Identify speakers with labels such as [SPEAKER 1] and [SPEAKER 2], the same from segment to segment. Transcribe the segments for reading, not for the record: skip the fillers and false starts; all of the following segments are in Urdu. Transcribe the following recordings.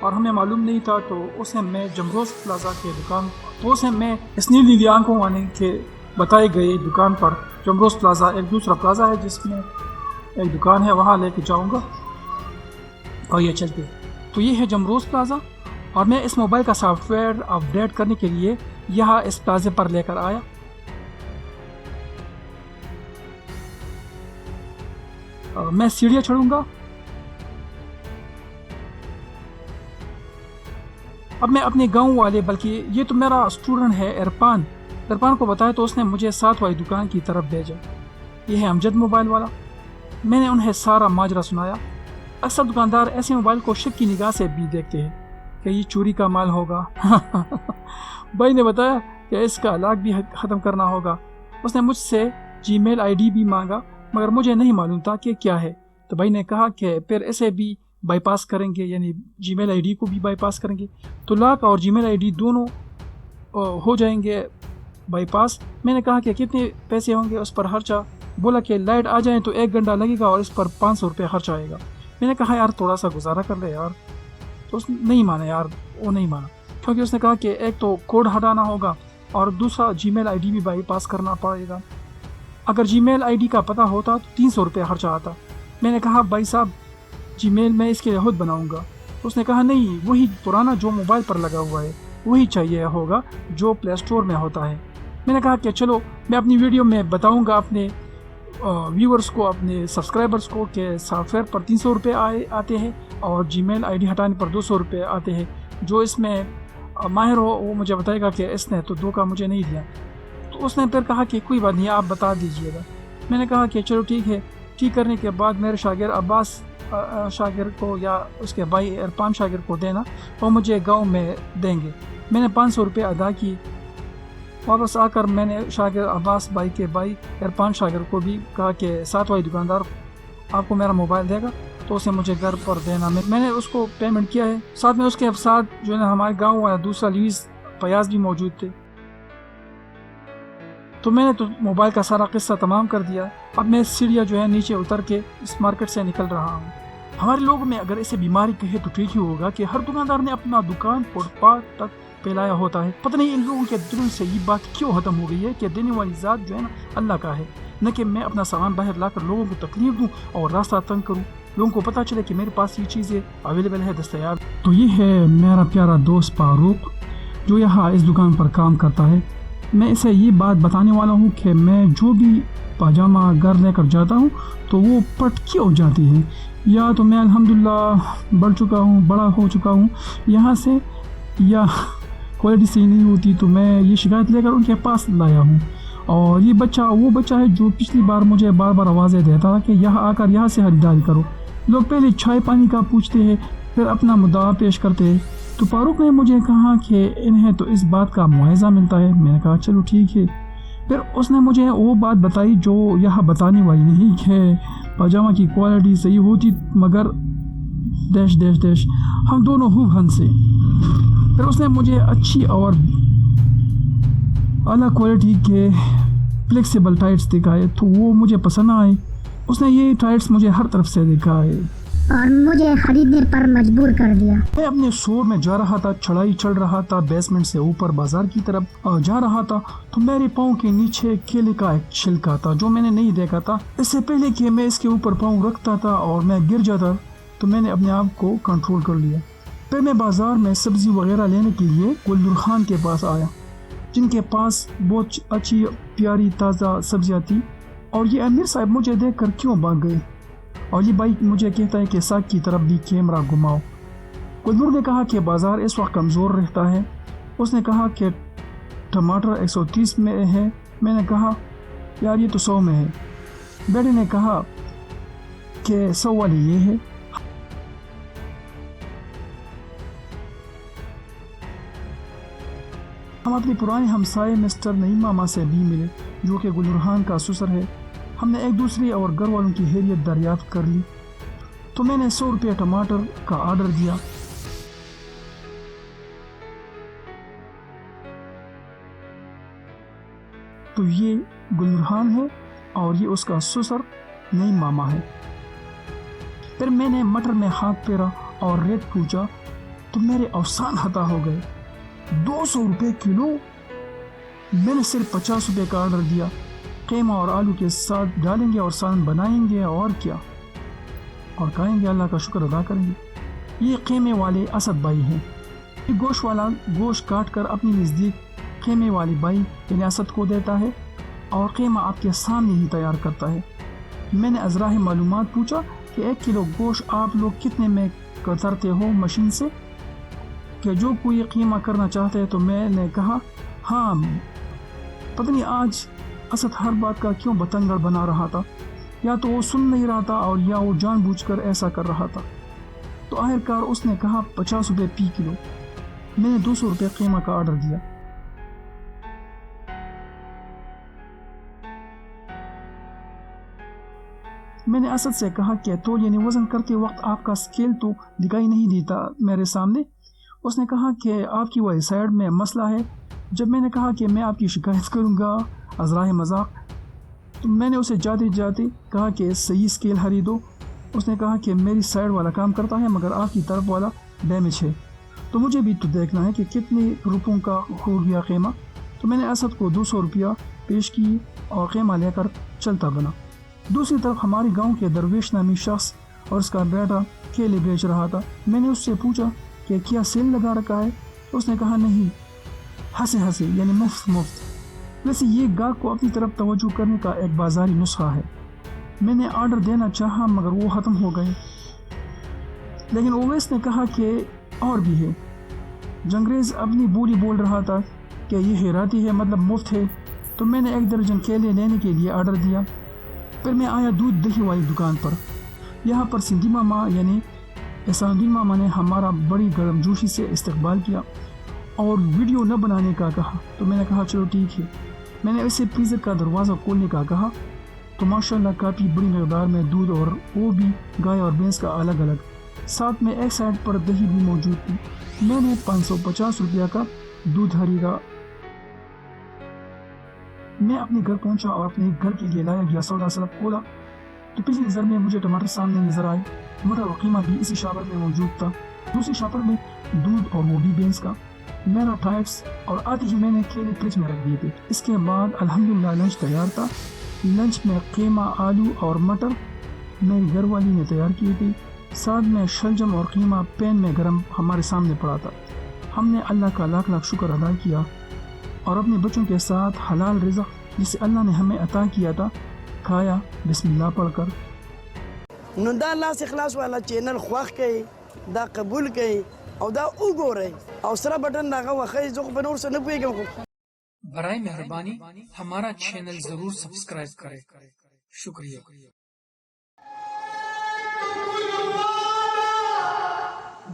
[SPEAKER 1] اور ہمیں معلوم نہیں تھا، تو اسے میں جمروز پلازا کے دکان، تو اسے میں اس نیلی آنکھوں والے کے بتائے گئے دکان پر، جمروز پلازا ایک دوسرا پلازا ہے جس میں ایک دکان ہے، وہاں لے کے جاؤں گا اور یہ چلتے. تو یہ ہے جمروز پلازا، اور میں اس موبائل کا سافٹ ویئر اپڈیٹ کرنے کے لیے یہاں اس پلازے پر لے کر آیا. میں سیڑھیاں چڑھوں گا. اب میں اپنے گاؤں والے، بلکہ یہ تو میرا اسٹوڈنٹ ہے عرفان کو بتایا، تو اس نے مجھے ساتھ والی دکان کی طرف بھیجا. یہ ہے امجد موبائل والا. میں نے انہیں سارا ماجرا سنایا. اکثر دکاندار ایسے موبائل کو شک کی نگاہ سے بھی دیکھتے ہیں کہ یہ چوری کا مال ہوگا. بھائی نے بتایا کہ اس کا لاک بھی ختم کرنا ہوگا. اس نے مجھ سے جی میل آئی ڈی بھی مانگا، مگر مجھے نہیں معلوم تھا کہ کیا ہے. تو بھائی نے کہا کہ پھر اسے بھی بائی پاس کریں گے، یعنی جی میل آئی ڈی کو بھی بائی پاس کریں گے، تو لاک اور جی میل آئی ڈی دونوں ہو جائیں گے بائی پاس. میں نے کہا کہ کتنے پیسے ہوں گے اس پر خرچہ؟ بولا کہ لائٹ آ جائیں تو 1 گھنٹہ لگے گا اور اس پر 500 روپے خرچ آئے گا. میں نے کہا یار تھوڑا سا گزارا کر لے یار. تو اس نہیں مانا یار، وہ نہیں مانا، کیونکہ اس نے کہا کہ ایک تو کوڈ ہٹانا ہوگا اور دوسرا جی میل آئی ڈی بھی بائی پاس کرنا پڑے گا. اگر جی میل آئی ڈی کا پتہ ہوتا تو 300 روپے خرچہ آتا. میں نے کہا بھائی صاحب جی میل میں اس کے لیے خود بناؤں گا. اس نے کہا نہیں، وہی پرانا جو موبائل پر لگا ہوا ہے وہی چاہیے ہوگا جو پلے اسٹور میں ہوتا ہے. میں نے کہا کہ چلو میں اپنی ویڈیو میں بتاؤں گا اپنے ویورز کو، اپنے سبسکرائبرز کو، کہ سافٹ ویئر پر 300 روپے آتے ہیں اور جی میل آئی ڈی ہٹانے پر 200 روپے آتے ہیں. جو اس میں ماہر ہو وہ مجھے بتائے گا کہ اس نے تو دھوکہ مجھے نہیں دیا. تو اس نے پھر کہا کہ کوئی بات نہیں، آپ بتا دیجئے گا. میں نے کہا کہ چلو ٹھیک ہے. ٹھیک کرنے کے بعد میرے شاگرد عباس شاگرد کو یا اس کے بھائی عرفان شاگرد کو دینا، وہ مجھے گاؤں میں دیں گے. میں نے 500 روپے ادا کیے. واپس آ کر میں نے شاگرد عباس بھائی کے بھائی عرفان شاگرد کو بھی کہا کہ ساتھ والی دکاندار آپ کو میرا موبائل دے گا تو اسے مجھے گھر پر دینا. میں نے اس کو پیمنٹ کیا ہے. ساتھ میں اس کے ساتھ جو ہے نا ہمارے گاؤں والا دوسرا لیویز فیاض بھی موجود تھے. تو میں نے تو موبائل کا سارا قصہ تمام کر دیا. اب میں سیڑھیاں جو ہے نیچے اتر کے اس مارکیٹ سے نکل رہا ہوں. ہمارے لوگوں میں اگر اسے بیماری کہے تو ٹھیک ہی ہوگا کہ ہر دکاندار نے اپنا دکان فٹ پاتھ تک پھیلایا ہوتا ہے. پتہ نہیں ان لوگوں کے دلوں سے یہ بات کیوں ختم ہو گئی ہے کہ دینے والی ذات جو ہے نا اللہ کا ہے، نہ کہ میں اپنا سامان باہر لا کر لوگوں کو تکلیف دوں اور راستہ تنگ کروں. لوگوں کو پتہ چلے کہ میرے پاس یہ چیزیں اویلیبل ہے، دستیاب. تو یہ ہے میرا پیارا دوست فاروق جو یہاں اس دکان پر کام کرتا ہے. میں اسے یہ بات بتانے والا ہوں کہ میں جو بھی پاجامہ گھر لے کر جاتا ہوں تو وہ پٹ کیوں جاتی ہے. یا تو میں الحمدللہ بڑا ہو چکا ہوں یہاں سے، یا کوالٹی صحیح نہیں ہوتی، تو میں یہ شکایت لے کر ان کے پاس لایا ہوں. اور یہ بچہ وہ بچہ ہے جو پچھلی بار مجھے بار بار آوازیں دیتا تھا کہ یہاں آ کر یہاں سے خریداری کرو. لوگ پہلے چائے پانی کا پوچھتے ہیں پھر اپنا مدعا پیش کرتے ہیں. تو فاروق نے مجھے کہا کہ انہیں تو اس بات کا معاوضہ ملتا ہے. میں نے کہا چلو ٹھیک ہے. پھر اس نے مجھے وہ بات بتائی جو یہاں بتانے والی نہیں کہ پاجامہ کی کوالٹی صحیح ہوتی مگر ڈیش ہم دونوں خوب ہنسے. پھر اس نے مجھے اچھی اور اعلیٰ کوالٹی کے فلیکسیبل ٹائٹس دکھائے تو وہ مجھے پسند آئے. اس نے یہ ٹائٹس مجھے ہر طرف سے دکھائے
[SPEAKER 2] اور مجھے خریدنے پر مجبور کر دیا.
[SPEAKER 1] میں اپنے شور میں جا رہا تھا، چڑھائی چڑھ رہا تھا، بیسمنٹ سے اوپر بازار کی طرف جا رہا تھا. تو میرے پاؤں کے نیچے کیلے کا ایک چھلکا تھا جو میں نے نہیں دیکھا تھا. اس سے پہلے کہ میں اس کے اوپر پاؤں رکھتا تھا اور میں گر جاتا تو میں نے اپنے آپ کو کنٹرول کر لیا. پھر میں بازار میں سبزی وغیرہ لینے کے لیے گلدر خان کے پاس آیا جن کے پاس بہت اچھی پیاری تازہ سبزیاں تھیں. اور یہ امیر صاحب مجھے دیکھ کر کیوں بھاگ گئے اور یہ بھائی مجھے کہتا ہے کہ ساگ کی طرف بھی کیمرہ گھماؤ. گلدر نے کہا کہ بازار اس وقت کمزور رہتا ہے. اس نے کہا کہ ٹماٹر 130 میں ہے. میں نے کہا یار یہ تو 100 میں ہے. بیٹے نے کہا کہ 100 والی یہ ہے. ہم اپنے پرانے ہمسائے مسٹر نعیم ماما سے بھی ملے جو کہ گلدر خان کا سسر ہے. ہم نے ایک دوسرے اور گھر والوں کی خیریت دریافت کر لی. تو میں نے 100 روپے ٹماٹر کا آرڈر دیا. تو یہ گلدر خان ہے اور یہ اس کا سسر نعیم ماما ہے. پھر میں نے مٹر میں ہاتھ پھیرا اور ریٹ پوچھا تو میرے اوسان ہتا ہو گئے۔ 200 روپے کلو! میں نے صرف 50 روپے کا آرڈر دیا۔ قیمہ اور آلو کے ساتھ ڈالیں گے اور سالن بنائیں گے اور کیا، اور کھائیں گے، اللہ کا شکر ادا کریں گے۔ یہ خیمے والے اسد بھائی ہیں۔ یہ گوشت والا گوشت کاٹ کر اپنی نزدیک خیمے والے بھائی یعنی اسد کو دیتا ہے اور قیمہ آپ کے سامنے ہی تیار کرتا ہے۔ میں نے ازراہ معلومات پوچھا کہ 1 کلو گوشت آپ لوگ کتنے میں کترتے ہو مشین سے، کہ جو کوئی قیمہ کرنا چاہتا ہے؟ تو میں نے کہا ہاں، پتہ نہیں آج اسد ہر بات کا کیوں بتنگڑ بنا رہا تھا، یا تو وہ سن نہیں رہا تھا اور یا وہ جان بوجھ کر ایسا کر رہا تھا۔ تو آخرکار اس نے کہا 50 روپے فی کلو۔ میں نے 200 روپے قیمہ کا آرڈر دیا۔ میں نے اسد سے کہا کہ تول یعنی وزن کرتے وقت آپ کا اسکیل تو دکھائی نہیں دیتا میرے سامنے۔ اس نے کہا کہ آپ کی وہی سائڈ میں مسئلہ ہے۔ جب میں نے کہا کہ میں آپ کی شکایت کروں گا ازراہ مذاق، تو میں نے اسے جاتے جاتے کہا کہ صحیح اسکیل خریدو۔ اس نے کہا کہ میری سائڈ والا کام کرتا ہے مگر آپ کی طرف والا ڈیمیج ہے، تو مجھے بھی تو دیکھنا ہے کہ کتنے روپوں کا ہو گیا قیمہ۔ تو میں نے اسد کو 200 روپیہ پیش کی اور قیمہ لے کر چلتا بنا۔ دوسری طرف ہمارے گاؤں کے درویش نامی شخص اور اس کا بیٹا کیلے بیچ رہا تھا۔ میں نے اس سے پوچھا کہ کیا سیل لگا رکھا ہے؟ اس نے کہا نہیں، ہنسے یعنی مفت۔ ویسے یہ گاہک کو اپنی طرف توجہ کرنے کا ایک بازاری نسخہ ہے۔ میں نے آرڈر دینا چاہا مگر وہ ختم ہو گئے، لیکن اویس نے کہا کہ اور بھی ہے۔ جنگریز اپنی بولی بول رہا تھا کہ یہ ہیراتی ہے، مطلب مفت ہے۔ تو میں نے 1 درجن کیلے لینے کے لیے آرڈر دیا۔ پھر میں آیا دودھ دہی والی دکان پر۔ یہاں پر سندھی ماما یعنی احسان الدین ماما نے ہمارا بڑی گرم جوشی سے استقبال کیا اور ویڈیو نہ بنانے کا کہا۔ تو میں نے کہا چلو ٹھیک ہے۔ میں نے اسے فریزر کا دروازہ کھولنے کا کہا تو ماشاءاللہ کافی بڑی مقدار میں دودھ، اور وہ بھی گائے اور بھینس کا الگ الگ، ساتھ میں ایک سائڈ پر دہی بھی موجود تھی۔ میں نے 550 روپیہ کا دودھ خریدا۔ میں اپنے گھر پہنچا اور اپنے گھر کے لیے لایا گیا سودا سلب کھولا تو پچھلی نظر میں مجھے ٹماٹر سامنے نظر آئے۔ مٹر اور قیمہ بھی اسی شاپر میں موجود تھا، دوسری شاپر میں دودھ اور وہ بھی بینس کا۔ میرا ٹائپس اور آتے ہی میں نے کیلے فریج میں رکھ دیے تھے۔ اس کے بعد الحمدللہ لنچ تیار تھا۔ لنچ میں قیمہ، آلو اور مٹر میری گھر والی نے تیار کیے تھے، ساتھ میں شلجم اور قیمہ پین میں گرم ہمارے سامنے پڑا تھا۔ ہم نے اللہ کا لاکھ لاکھ شکر ادا کیا اور اپنے بچوں کے ساتھ حلال رزق جسے اللہ نے ہمیں عطا کیا تھا کھایا، بسم اللہ پڑھ کر۔
[SPEAKER 3] نو دا لاس اخلاص والا چینل خوښ کړئ، دا قبول کړئ او دا وګورئ او سره بٹن دغه وخی زه خو په نور څه نه پوهېږم۔
[SPEAKER 1] برائے مہربانی ہمارا چینل ضرور سبسکرائب کریں، شکریہ۔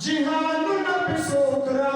[SPEAKER 4] جہان نفس سوکرا